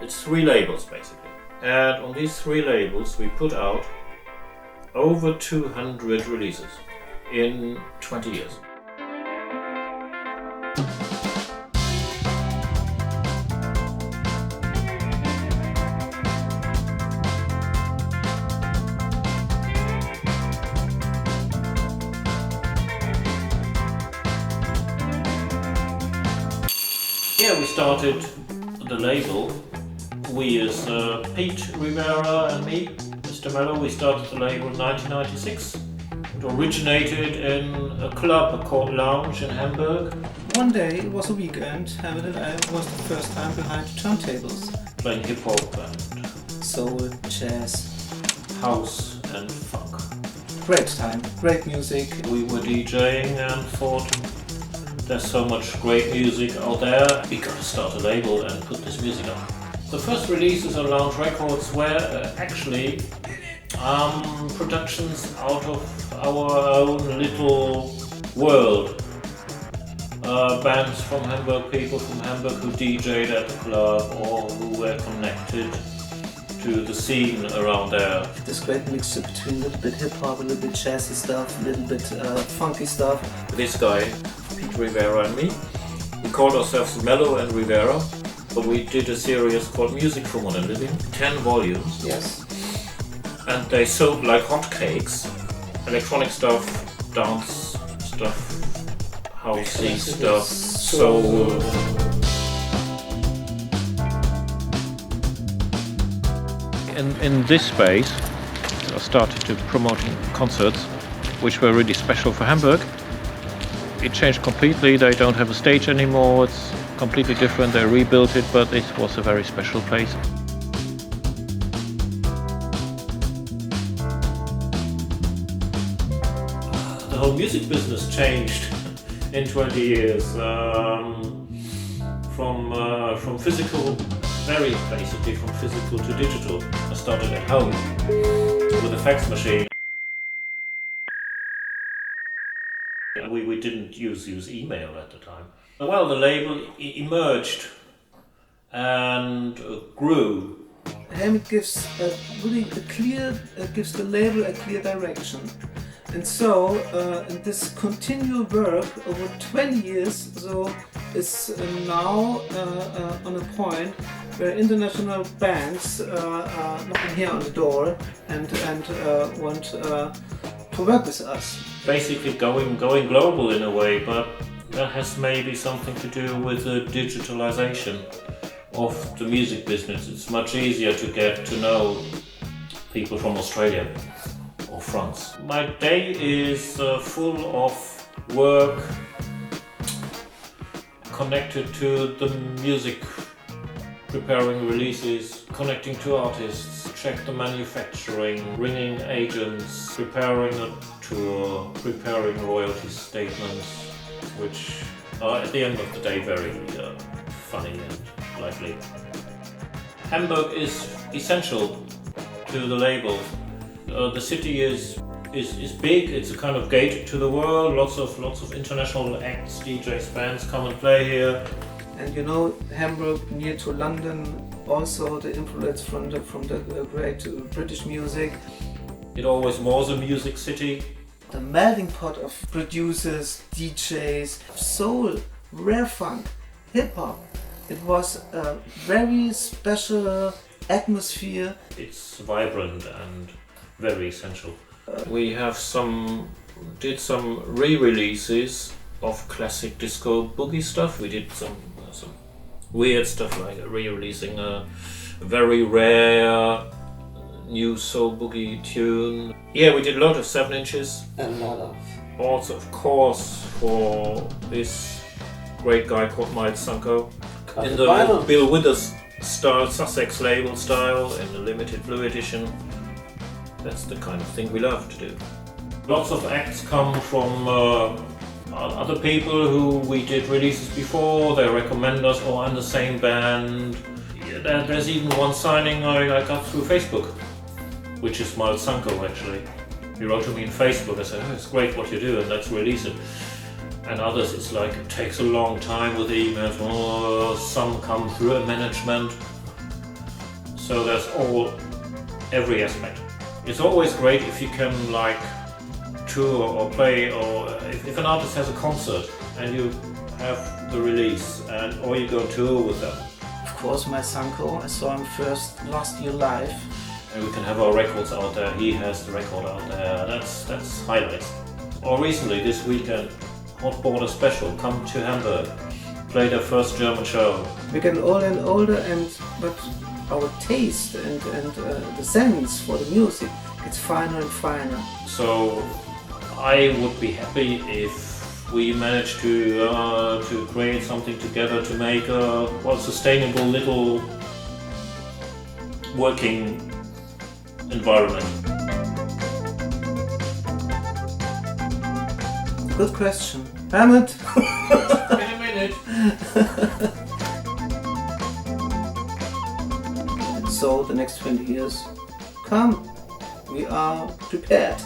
It's 3 labels basically. And on these 3 labels we put out over 200 releases in 20 years. Yeah, we started the label. We as Pete Rivera and me, Mr. Mellow, we started the label in 1996. It originated in a club called Lounge in Hamburg. One day, it was a weekend, and it was the first time behind turntables. Playing hip-hop and soul, jazz, house and funk. Great time, great music. We were DJing and thought, there's so much great music out there, we gotta start a label and put this music on. The first releases on Lounge Records were actually productions out of our own little world. Bands from Hamburg, people from Hamburg who DJ'd at the club or who were connected to the scene around there. This great mixture between a little bit hip-hop, a little bit jazzy stuff, a little bit funky stuff. This guy, Pete Rivera and me, we called ourselves Mellow and Rivera, but we did a series called Music for Modern Living, 10 volumes. Yes. And they sold like hotcakes, electronic stuff, dance stuff, housey stuff, soul. In this space, I started to promoting concerts, which were really special for Hamburg. It changed completely. They don't have a stage anymore. It's completely different. They rebuilt it, but it was a very special place. The whole music business changed in 20 years. From physical, very basically from physical to digital. I started at home with a fax machine. We didn't use email at the time. Well, the label emerged and grew. It gives gives the label a clear direction. And so, in this continual work over 20 years, so is now on a point where international bands are knocking here on the door and want to work with us. Basically going global in a way, but that has maybe something to do with the digitalization of the music business. It's much easier to get to know people from Australia or France. My day is full of work connected to the music, preparing releases, connecting to artists, check the manufacturing, ringing agents, preparing a tour, preparing royalty statements, which are at the end of the day very funny and lively. Hamburg is essential to the label. The city is big. It's a kind of gate to the world. Lots of international acts, DJs, bands come and play here. And you know, Hamburg near to London, also the influence from the great British music. It always was a music city. The melting pot of producers, DJs, soul, rare funk, hip hop. It was a very special atmosphere. It's vibrant and very essential. We have did some re-releases of classic disco boogie stuff. We did some weird stuff like re-releasing a very rare new soul boogie tune. Yeah, we did a lot of 7 inches. A lot of. Also, of course, for this great guy called Miles Sanko. In the Bill Withers style, Sussex label style, in the limited blue edition. That's the kind of thing we love to do. Lots of acts come from other people who we did releases before. They recommend us or in the same band. Yeah, there's even one signing I got through Facebook, which is Miles Sanko actually. He wrote to me on Facebook and said, "Oh, it's great what you do, and let's release it." And others, it's like it takes a long time with emails. Oh, some come through a management, So that's every aspect. It's always great if you can like tour or play, or if an artist has a concert and you have the release, or you go tour with them. Of course, my Sanko, I saw him last year live. And we can have our records out there, he has the record out there, that's highlights. Or recently, this weekend, Hot Border Special, come to Hamburg, play their first German show. We're getting older and older, but our taste and the sense for the music gets finer and finer. So I would be happy if we manage to create something together to make a sustainable little working environment. Good question. Hammond! In a minute. So the next 20 years, come, we are prepared.